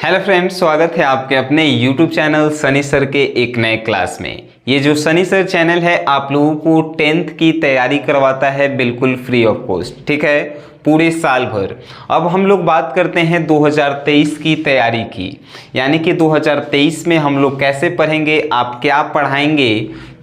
Hello friends, स्वागत है आपके अपने YouTube चैनल सनी सर के एक नए क्लास में। ये जो सनी सर चैनल है आप लोगों को 10th की तैयारी करवाता है बिल्कुल फ्री ऑफ कॉस्ट, ठीक है, पूरे साल भर। अब हम लोग बात करते हैं 2023 की तैयारी की, यानी कि 2023 में हम लोग कैसे पढ़ेंगे, आप क्या पढ़ाएंगे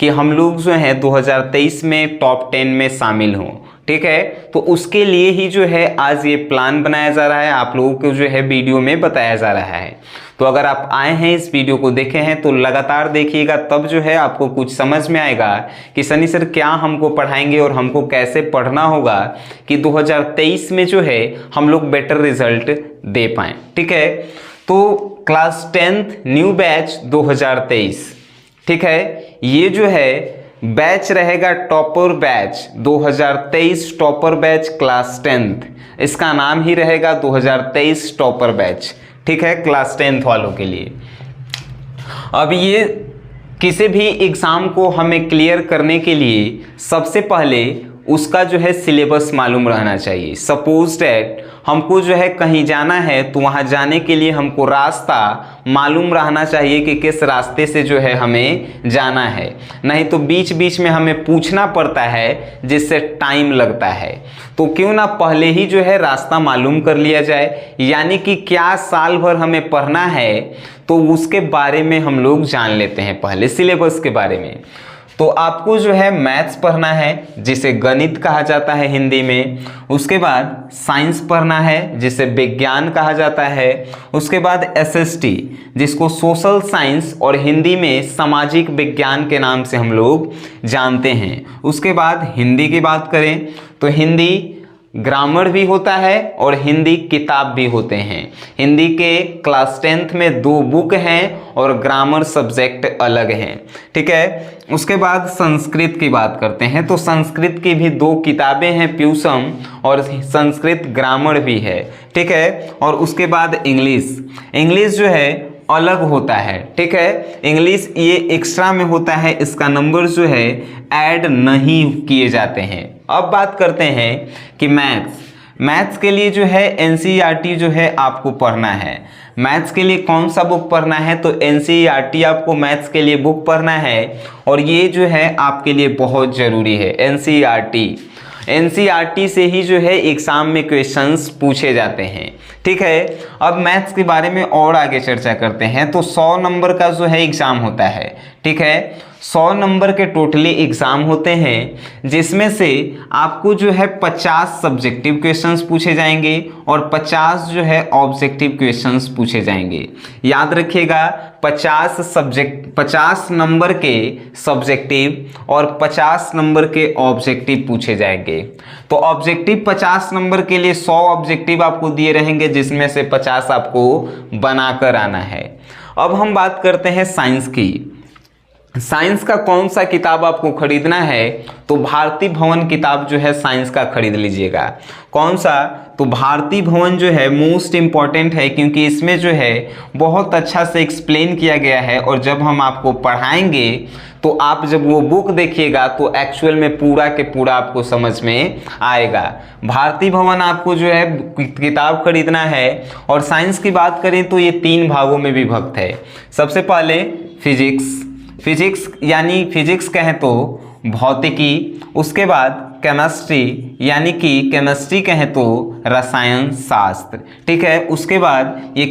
कि हम लोग जो है 2023 में टॉप 10 में शामिल हों, ठीक है। तो उसके लिए ही जो है आज ये प्लान बनाया जा रहा है, आप लोगों को जो है वीडियो में बताया जा रहा है। तो अगर आप आए हैं इस वीडियो को देखे हैं तो लगातार देखिएगा, तब जो है आपको कुछ समझ में आएगा कि सनी सर क्या हमको पढ़ाएंगे और हमको कैसे पढ़ना होगा कि 2023 में जो है हम लोग बेटर रिजल्ट दे पाएं, ठीक है। तो क्लास 10th न्यू बैच 2023, ठीक है, ये जो है बैच रहेगा topper batch 2023, topper batch class 10th, इसका नाम ही रहेगा 2023 टॉपर बैच, ठीक है, क्लास 10th वालों के लिए। अब ये किसी भी एग्जाम को हमें क्लियर करने के लिए सबसे पहले उसका जो है सिलेबस मालूम रहना चाहिए। सपोज दैट हमको जो है कहीं जाना है तो वहाँ जाने के लिए हमको रास्ता मालूम रहना चाहिए कि किस रास्ते से जो है हमें जाना है, नहीं तो बीच बीच में हमें पूछना पड़ता है जिससे टाइम लगता है। तो क्यों ना पहले ही जो है रास्ता मालूम कर लिया जाए, यानी कि क्या साल भर हमें पढ़ना है तो उसके बारे में हम लोग जान लेते हैं पहले, सिलेबस के बारे में। तो आपको जो है मैथ्स पढ़ना है जिसे गणित कहा जाता है हिंदी में, उसके बाद साइंस पढ़ना है जिसे विज्ञान कहा जाता है, उसके बाद एसएसटी जिसको सोशल साइंस और हिंदी में सामाजिक विज्ञान के नाम से हम लोग जानते हैं। उसके बाद हिंदी की बात करें तो हिंदी ग्रामर भी होता है और हिंदी किताब भी होते हैं। हिंदी के क्लास 10th में 2 बुक हैं और ग्रामर सब्जेक्ट अलग हैं, ठीक है। उसके बाद संस्कृत की बात करते हैं तो संस्कृत की भी 2 किताबें हैं, प्यूसम और संस्कृत ग्रामर भी है, ठीक है। और उसके बाद इंग्लिश जो है अलग होता है, ठीक है, इंग्लिश ये एक्स्ट्रा में होता है, इसका नंबर जो है ऐड नहीं किए जाते हैं। अब बात करते हैं कि मैथ्स के लिए जो है एनसीईआरटी जो है आपको पढ़ना है। मैथ्स के लिए कौन सा बुक पढ़ना है तो एनसीईआरटी आपको मैथ्स के लिए बुक पढ़ना है, और ये जो है आपके लिए बहुत ज़रूरी है। एनसीईआरटी से ही जो है एग्जाम में क्वेश्चंस पूछे जाते हैं, ठीक है। अब मैथ्स के बारे में और आगे चर्चा करते हैं। तो 100 नंबर का जो है एग्जाम होता है, ठीक है, 100 नंबर के टोटली एग्जाम होते हैं, जिसमें से आपको जो है 50 सब्जेक्टिव क्वेश्चंस पूछे जाएंगे और 50 जो है ऑब्जेक्टिव क्वेश्चंस पूछे जाएंगे। याद रखिएगा 50 नंबर के सब्जेक्टिव और 50 नंबर के ऑब्जेक्टिव पूछे जाएंगे। तो ऑब्जेक्टिव 50 नंबर के लिए 100 ऑब्जेक्टिव आपको दिए रहेंगे, जिसमें से 50 आपको बनाकर आना है। अब हम बात करते हैं साइंस की। साइंस का कौन सा किताब आपको खरीदना है तो भारती भवन किताब जो है साइंस का खरीद लीजिएगा। कौन सा तो भारती भवन जो है मोस्ट इम्पॉर्टेंट है, क्योंकि इसमें जो है बहुत अच्छा से एक्सप्लेन किया गया है, और जब हम आपको पढ़ाएंगे तो आप जब वो बुक देखिएगा तो एक्चुअल में पूरा के पूरा आपको समझ में आएगा। भारती भवन आपको जो है किताब खरीदना है। और साइंस की बात करें तो ये 3 भागों में विभक्त है। सबसे पहले फिजिक्स यानी फिजिक्स कहें तो भौतिकी, उसके बाद केमिस्ट्री यानी कि केमिस्ट्री कहें तो रसायन शास्त्र, ठीक है। उसके बाद ये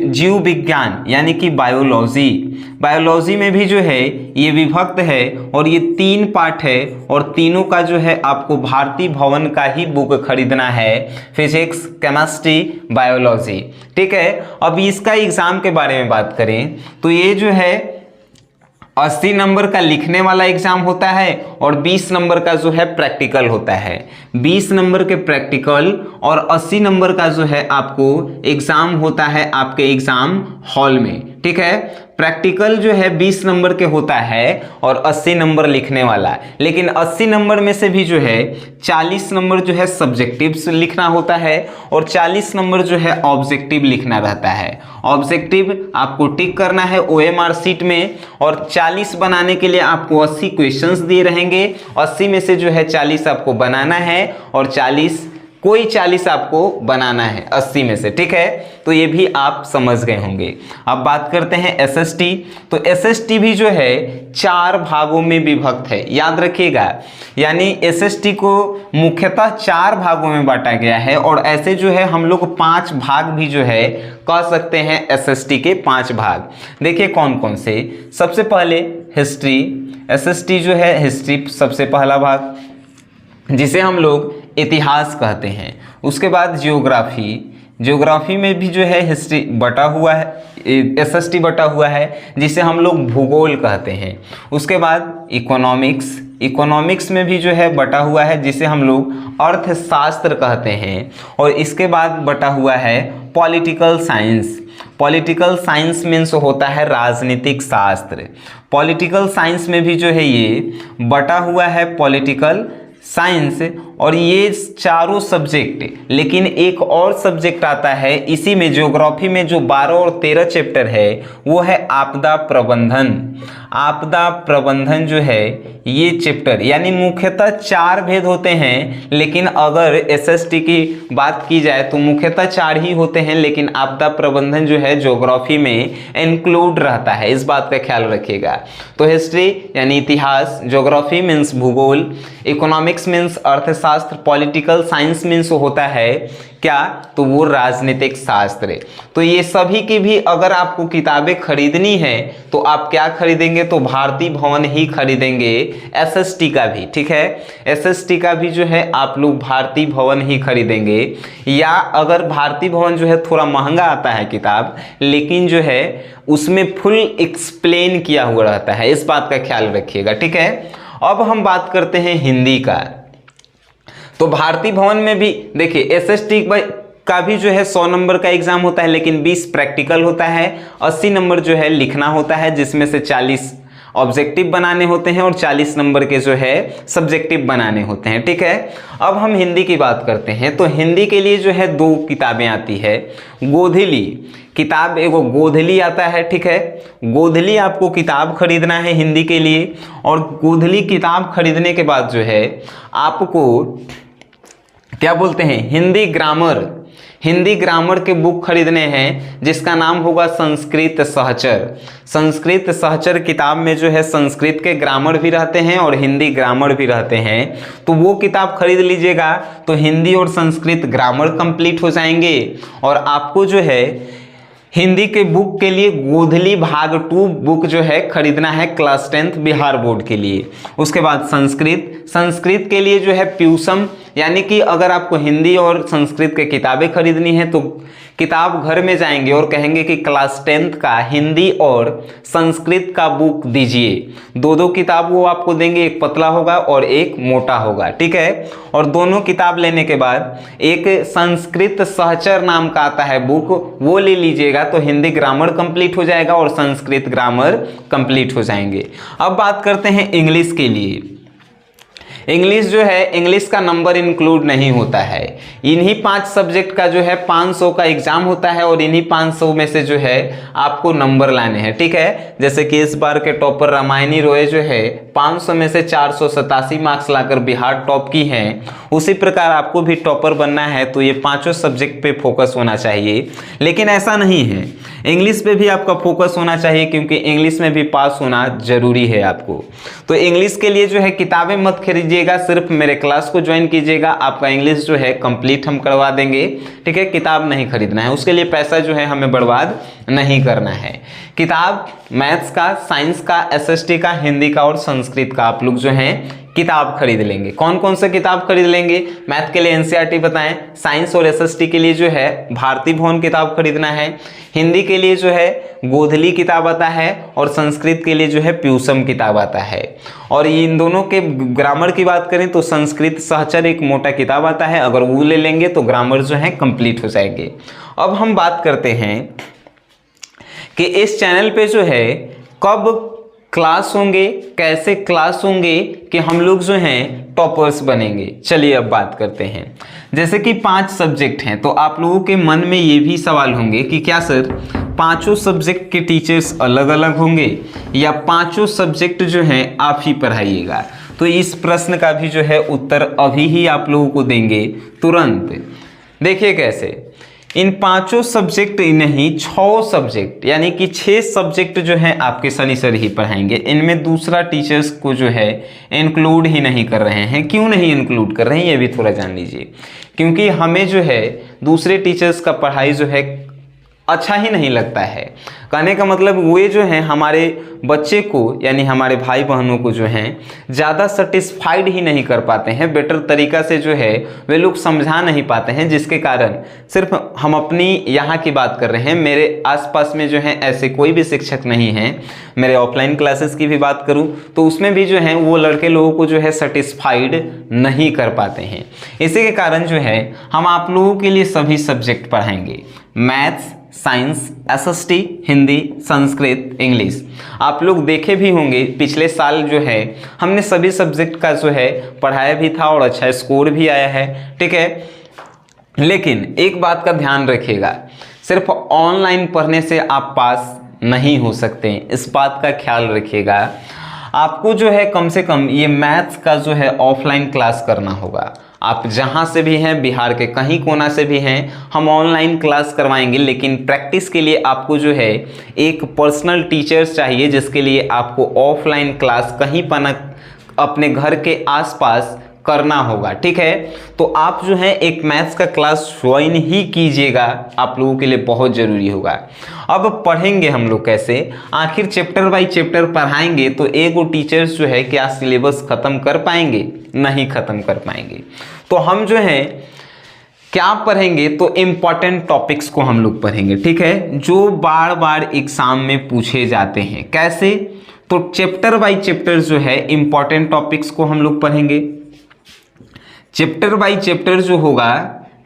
जीव विज्ञान यानी कि बायोलॉजी में भी जो है ये विभक्त है, और ये 3 पार्ट है, और तीनों का जो है आपको भारती भवन का ही बुक खरीदना है, फिजिक्स, केमिस्ट्री, बायोलॉजी, ठीक है। अब इसका एग्जाम के बारे में बात करें तो ये जो है 80 नंबर का लिखने वाला एग्जाम होता है और 20 नंबर का जो है प्रैक्टिकल होता है। 20 नंबर के प्रैक्टिकल और 80 नंबर का जो है आपको एग्जाम होता है आपके एग्जाम हॉल में, ठीक है। प्रैक्टिकल जो है 20 नंबर के होता है और 80 नंबर लिखने वाला, लेकिन 80 नंबर में से भी जो है 40 नंबर जो है सब्जेक्टिव लिखना होता है और 40 नंबर जो है ऑब्जेक्टिव लिखना रहता है। ऑब्जेक्टिव आपको टिक करना है ओएमआर शीट में, और 40 बनाने के लिए आपको 80 क्वेश्चंस दिए रहेंगे। 80 में से जो है 40 आपको बनाना है और 40 कोई 40 आपको बनाना है 80 में से, ठीक है। तो ये भी आप समझ गए होंगे। अब बात करते हैं एसएसटी। तो एसएसटी भी जो है 4 भागों में विभक्त है, याद रखिएगा। यानी एसएसटी को मुख्यतः 4 भागों में बांटा गया है, और ऐसे जो है हम लोग 5 भाग भी जो है कह सकते हैं एसएसटी के 5 भाग। देखिए कौन कौन से। सबसे पहले हिस्ट्री, एसएसटी जो है हिस्ट्री सबसे पहला भाग, जिसे हम लोग इतिहास कहते हैं। उसके बाद जियोग्राफी, जियोग्राफी में भी जो है हिस्ट्री बटा हुआ है, एसएसटी बटा हुआ है, जिसे हम लोग भूगोल कहते हैं। उसके बाद इकोनॉमिक्स, इकोनॉमिक्स में भी जो है बटा हुआ है, जिसे हम लोग अर्थशास्त्र कहते हैं। और इसके बाद बटा हुआ है political science. Political science means होता है राजनीतिक शास्त्र। पॉलिटिकल साइंस में भी जो है ये बटा हुआ है पॉलिटिकल साइंस। और ये चारों सब्जेक्ट, लेकिन एक और सब्जेक्ट आता है इसी में, ज्योग्राफी में जो 12 और 13 चैप्टर है, वो है आपदा प्रबंधन। आपदा प्रबंधन जो है ये चैप्टर, यानी मुख्यतः 4 भेद होते हैं, लेकिन अगर एसएसटी की बात की जाए तो मुख्यतः 4 ही होते हैं, लेकिन आपदा प्रबंधन जो है ज्योग्राफी में इंक्लूड रहता है, इस बात का ख्याल रखिएगा। तो हिस्ट्री यानी इतिहास, ज्योग्राफी मीन्स भूगोल, इकोनॉमिक्स मीन्स अर्थशास्त्र, पॉलिटिकल साइंस मीन्स होता है क्या, तो वो राजनीतिक शास्त्र। तो ये सभी की भी अगर आपको किताबें खरीदनी है तो आप क्या खरीदेंगे, तो भारती भवन ही खरीदेंगे। एसएसटी का भी, ठीक है, एसएसटी का भी जो है आप लोग भारती भवन ही खरीदेंगे। या अगर भारती भवन जो है थोड़ा महंगा आता है किताब, लेकिन जो है उसमें फुल एक्सप्लेन किया हुआ रहता है, इस बात का ख्याल रखिएगा, ठीक है। अब हम बात करते हैं हिंदी का। तो भारती भवन में भी देखिए एसएसटी का भी जो है 100 नंबर का एग्जाम होता है, लेकिन 20 प्रैक्टिकल होता है, 80 नंबर जो है लिखना होता है, जिसमें से 40 ऑब्जेक्टिव बनाने होते हैं और 40 नंबर के जो है सब्जेक्टिव बनाने होते हैं, ठीक है। अब हम हिंदी की बात करते हैं। तो हिंदी के लिए जो है 2 किताबें आती है। गोधली किताब, एगो गोधली आता है, ठीक है। गोधली आपको किताब खरीदना है हिंदी के लिए, और गोधली किताब खरीदने के बाद जो है आपको क्या बोलते हैं, हिंदी ग्रामर, हिंदी ग्रामर के बुक खरीदने हैं, जिसका नाम होगा संस्कृत सहचर। संस्कृत सहचर किताब में जो है संस्कृत के ग्रामर भी रहते हैं और हिंदी ग्रामर भी रहते हैं, तो वो किताब खरीद लीजिएगा। तो हिंदी और संस्कृत ग्रामर कंप्लीट हो जाएंगे। और आपको जो है हिंदी के बुक के लिए गोधली भाग 2 बुक जो है खरीदना है क्लास 10th बिहार बोर्ड के लिए। उसके बाद संस्कृत, संस्कृत के लिए जो है प्यूसम, यानी कि अगर आपको हिंदी और संस्कृत के किताबें खरीदनी है तो किताब घर में जाएंगे और कहेंगे कि क्लास 10th का हिंदी और संस्कृत का बुक दीजिए। 2 किताब वो आपको देंगे, एक पतला होगा और एक मोटा होगा, ठीक है। और दोनों किताब लेने के बाद एक संस्कृत सहचर नाम का आता है बुक, वो ले लीजिएगा, तो हिंदी ग्रामर कंप्लीट हो जाएगा और संस्कृत ग्रामर कंप्लीट हो जाएंगे। अब बात करते हैं इंग्लिश के लिए। इंग्लिश जो है, इंग्लिश का नंबर इंक्लूड नहीं होता है। इन्हीं 5 सब्जेक्ट का जो है 500 का एग्जाम होता है, और इन्हीं 500 में से जो है आपको नंबर लाने हैं, ठीक है। जैसे कि इस बार के टॉपर रामायणी रॉय जो है 500 में से 487 मार्क्स लाकर बिहार टॉप की हैं, उसी प्रकार आपको भी टॉपर बनना है, तो ये 5 सब्जेक्ट पे फोकस होना चाहिए। लेकिन ऐसा नहीं है, इंग्लिश पे भी आपका फोकस होना चाहिए, क्योंकि इंग्लिश में भी पास होना जरूरी है आपको। तो इंग्लिश के लिए जो है किताबें मत खरीदिएगा, सिर्फ मेरे क्लास को ज्वाइन कीजिएगा, आपका इंग्लिश जो है कंप्लीट हम करवा देंगे, ठीक है। किताब नहीं खरीदना है, उसके लिए पैसा जो है हमें बर्बाद नहीं करना है। किताब मैथ्स का, साइंस का, एसएसटी का, हिंदी का और संस्कृत का आप लोग जो हैं किताब खरीद लेंगे। कौन कौन से किताब खरीद लेंगे? मैथ के लिए एनसीईआरटी बताएं, साइंस और एसएसटी के लिए जो है भारती भवन किताब खरीदना है, हिंदी के लिए जो है गोधली किताब आता है, और संस्कृत के लिए जो है प्यूसम किताब आता है। और इन दोनों के ग्रामर की बात करें तो संस्कृत सहचर एक मोटा किताब आता है, अगर वो ले लेंगे तो ग्रामर जो है कंप्लीट हो जाएंगे। अब हम बात करते हैं कि इस चैनल पे जो है कब क्लास होंगे, कैसे क्लास होंगे कि हम लोग जो हैं टॉपर्स बनेंगे। चलिए अब बात करते हैं। जैसे कि 5 सब्जेक्ट हैं, तो आप लोगों के मन में ये भी सवाल होंगे कि क्या सर 5 सब्जेक्ट के टीचर्स अलग अलग होंगे या 5 सब्जेक्ट जो हैं आप ही पढ़ाइएगा। तो इस प्रश्न का भी जो है उत्तर अभी ही आप लोगों को देंगे तुरंत। देखिए कैसे, इन 5 सब्जेक्ट नहीं 6 सब्जेक्ट यानी कि 6 सब्जेक्ट जो है आपके सनी सर ही पढ़ाएंगे। इनमें दूसरा टीचर्स को जो है इंक्लूड ही नहीं कर रहे हैं। क्यों नहीं इंक्लूड कर रहे हैं ये भी थोड़ा जान लीजिए। क्योंकि हमें जो है दूसरे टीचर्स का पढ़ाई जो है अच्छा ही नहीं लगता है। कहने का मतलब वे जो हैं हमारे बच्चे को यानी हमारे भाई बहनों को जो हैं ज़्यादा सेटिस्फाइड ही नहीं कर पाते हैं, बेटर तरीक़ा से जो है वे लोग समझा नहीं पाते हैं, जिसके कारण सिर्फ हम अपनी यहाँ की बात कर रहे हैं। मेरे आसपास में जो है ऐसे कोई भी शिक्षक नहीं हैं। मेरे ऑफलाइन क्लासेस की भी बात करूँ तो उसमें भी जो है वो लड़के लोगों को जो है सेटिस्फाइड नहीं कर पाते हैं। इसी के कारण जो है हम आप लोगों के लिए सभी सब्जेक्ट पढ़ाएंगे, maths, science, SST, Hindi, Sanskrit, English. आप लोग देखे भी होंगे पिछले साल जो है हमने सभी सब्जेक्ट का जो है पढ़ाया भी था और अच्छा स्कोर भी आया है, ठीक है। लेकिन एक बात का ध्यान रखिएगा, सिर्फ ऑनलाइन पढ़ने से आप पास नहीं हो सकते, इस बात का ख्याल रखिएगा। आपको जो है कम से कम ये मैथ्स का जो है ऑफलाइन क्लास करना होगा। आप जहाँ से भी हैं, बिहार के कहीं कोना से भी हैं, हम ऑनलाइन क्लास करवाएंगे। लेकिन प्रैक्टिस के लिए आपको जो है एक पर्सनल टीचर्स चाहिए, जिसके लिए आपको ऑफलाइन क्लास कहीं पर अपने घर के आसपास करना होगा, ठीक है। तो आप जो है एक मैथ्स का क्लास ज्वाइन ही कीजिएगा, आप लोगों के लिए बहुत ज़रूरी होगा। अब पढ़ेंगे हम लोग कैसे, आखिर चैप्टर बाय चैप्टर पढ़ाएंगे तो एगो टीचर्स जो है क्या सिलेबस ख़त्म कर पाएंगे? नहीं ख़त्म कर पाएंगे। तो हम जो है क्या पढ़ेंगे, तो इम्पॉर्टेंट टॉपिक्स को हम लोग पढ़ेंगे, ठीक है, जो बार बार एग्जाम में पूछे जाते हैं। कैसे? तो चैप्टर बाय चैप्टर जो है इम्पॉर्टेंट टॉपिक्स को हम लोग पढ़ेंगे। चैप्टर बाय चैप्टर जो होगा,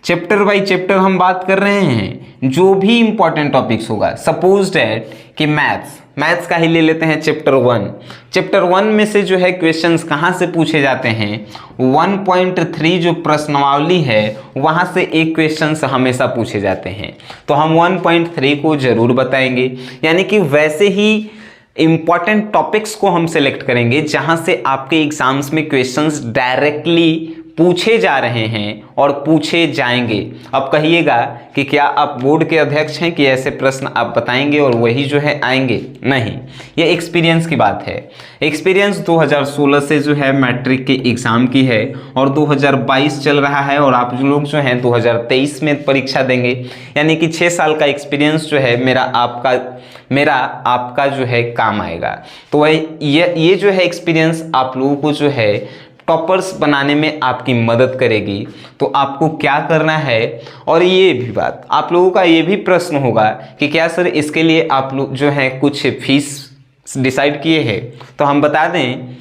चैप्टर बाय चैप्टर हम बात कर रहे हैं, जो भी इंपॉर्टेंट टॉपिक्स होगा। सपोज डैट कि मैथ्स का ही ले लेते हैं चैप्टर 1। चैप्टर 1 में से जो है क्वेश्चंस कहाँ से पूछे जाते हैं, 1.3 जो प्रश्नावली है वहाँ से एक क्वेश्चंस हमेशा पूछे जाते हैं। तो हम 1.3 को जरूर बताएंगे, यानी कि वैसे ही इम्पॉर्टेंट टॉपिक्स को हम सेलेक्ट करेंगे जहाँ से आपके एग्जाम्स में क्वेश्चंस डायरेक्टली पूछे जा रहे हैं और पूछे जाएंगे। अब कहिएगा कि क्या आप बोर्ड के अध्यक्ष हैं कि ऐसे प्रश्न आप बताएंगे और वही जो है आएंगे? नहीं, ये एक्सपीरियंस की बात है। एक्सपीरियंस 2016 से जो है मैट्रिक के एग्ज़ाम की है और 2022 चल रहा है और आप लोग जो हैं 2023 में परीक्षा देंगे, यानी कि 6 साल का एक्सपीरियंस जो है मेरा आपका जो है काम आएगा। तो ये जो है एक्सपीरियंस आप लोगों को जो है टॉपर्स बनाने में आपकी मदद करेगी। तो आपको क्या करना है, और ये भी बात आप लोगों का ये भी प्रश्न होगा कि क्या सर इसके लिए आप लोग जो है कुछ फीस डिसाइड किए हैं? तो हम बता दें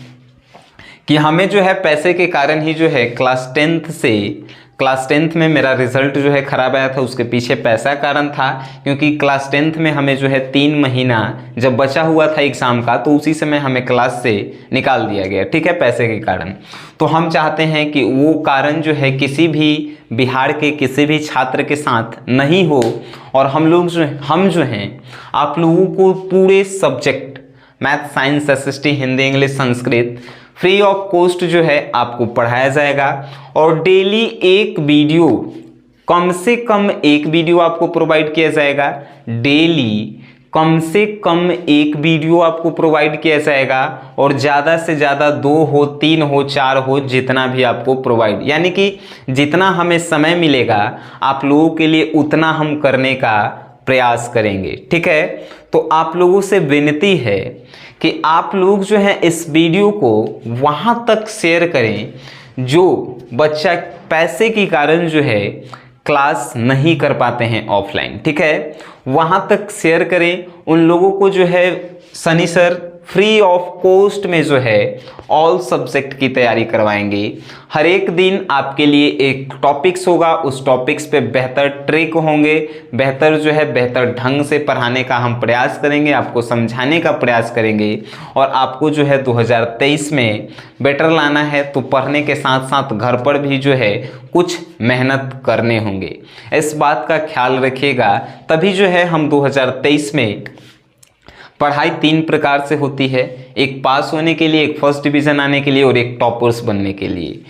कि हमें जो है पैसे के कारण ही जो है क्लास 10th में मेरा रिजल्ट जो है ख़राब आया था, उसके पीछे पैसा कारण था। क्योंकि क्लास 10th में हमें जो है 3 महीना जब बचा हुआ था एग्ज़ाम का, तो उसी समय हमें क्लास से निकाल दिया गया, ठीक है, पैसे के कारण। तो हम चाहते हैं कि वो कारण जो है किसी भी बिहार के किसी भी छात्र के साथ नहीं हो, और हम जो हैं आप लोगों को पूरे subject math, science, SST, Hindi, English, Sanskrit free of cost जो है आपको पढ़ाया जाएगा। और डेली एक वीडियो, कम से कम एक वीडियो आपको प्रोवाइड किया जाएगा। डेली कम से कम एक वीडियो आपको प्रोवाइड किया जाएगा, और ज़्यादा से ज़्यादा 2 हो, 3 हो, 4 हो, जितना भी आपको प्रोवाइड, यानी कि जितना हमें समय मिलेगा आप लोगों के लिए उतना हम करने का प्रयास करेंगे, ठीक है। तो आप लोगों से विनती है कि आप लोग जो है इस वीडियो को वहाँ तक शेयर करें जो बच्चा पैसे के कारण जो है क्लास नहीं कर पाते हैं ऑफलाइन, ठीक है, वहाँ तक शेयर करें। उन लोगों को जो है Sunny sir free of cost में जो है ऑल सब्जेक्ट की तैयारी करवाएंगे। हर एक दिन आपके लिए एक टॉपिक्स होगा, उस टॉपिक्स पे बेहतर ट्रिक होंगे, बेहतर ढंग से पढ़ाने का हम प्रयास करेंगे, आपको समझाने का प्रयास करेंगे। और आपको जो है 2023 में बेटर लाना है तो पढ़ने के साथ साथ घर पर भी जो है कुछ मेहनत करने होंगे। इस बात का ख्याल रखिएगा, तभी जो है हम 2023 में पढ़ाई 3 प्रकार से होती है, एक पास होने के लिए, एक फर्स्ट डिवीज़न आने के लिए और एक टॉपर्स बनने के लिए।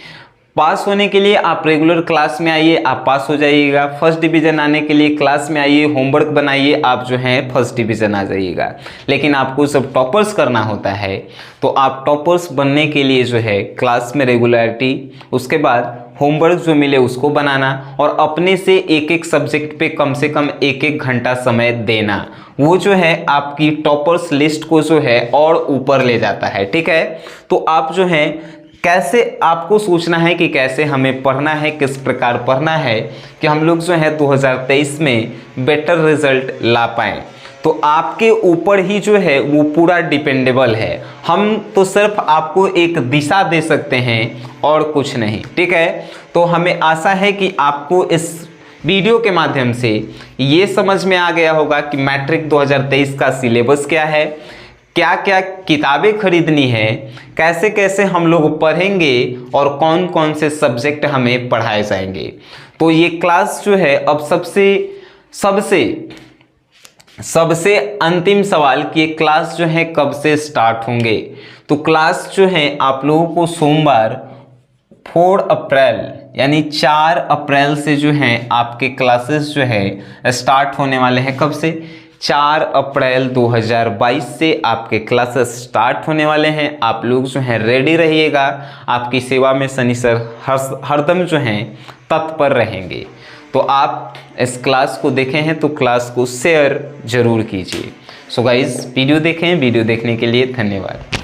पास होने के लिए आप रेगुलर क्लास में आइए, आप पास हो जाइएगा। फर्स्ट डिवीज़न आने के लिए क्लास में आइए, होमवर्क बनाइए, आप जो है फर्स्ट डिवीज़न आ जाइएगा। लेकिन आपको सब टॉपर्स करना होता है, तो आप टॉपर्स बनने के लिए जो है क्लास में रेगुलरिटी, उसके बाद होमवर्क जो मिले उसको बनाना और अपने से एक एक सब्जेक्ट पे कम से कम 1-1 घंटा समय देना, वो जो है आपकी टॉपर्स लिस्ट को जो है और ऊपर ले जाता है। ठीक है, तो आप जो है कैसे आपको सोचना है कि कैसे हमें पढ़ना है, किस प्रकार पढ़ना है कि हम लोग जो है 2023 में बेटर रिजल्ट ला पाएँ। तो आपके ऊपर ही जो है वो पूरा डिपेंडेबल है। हम तो सिर्फ आपको एक दिशा दे सकते हैं और कुछ नहीं। ठीक है, तो हमें आशा है कि आपको इस वीडियो के माध्यम से ये समझ में आ गया होगा कि मैट्रिक 2023 का सिलेबस क्या है, क्या क्या किताबें खरीदनी है, कैसे कैसे हम लोग पढ़ेंगे और कौन कौन से सब्जेक्ट हमें पढ़ाए जाएंगे। तो ये क्लास जो है अब सबसे अंतिम सवाल कि ये क्लास जो है कब से स्टार्ट होंगे। तो क्लास जो है आप लोगों को सोमवार 4 अप्रैल यानी 4 अप्रैल से जो है आपके क्लासेस जो है स्टार्ट होने वाले हैं। कब से? 4 अप्रैल 2022 से आपके क्लासेस स्टार्ट होने वाले हैं। आप लोग जो हैं रेडी रहिएगा, आपकी सेवा में सनी सर हरदम जो हैं तत्पर रहेंगे। तो आप इस क्लास को देखे हैं तो क्लास को शेयर जरूर कीजिए। सो गाइज वीडियो देखें, वीडियो देखने के लिए धन्यवाद।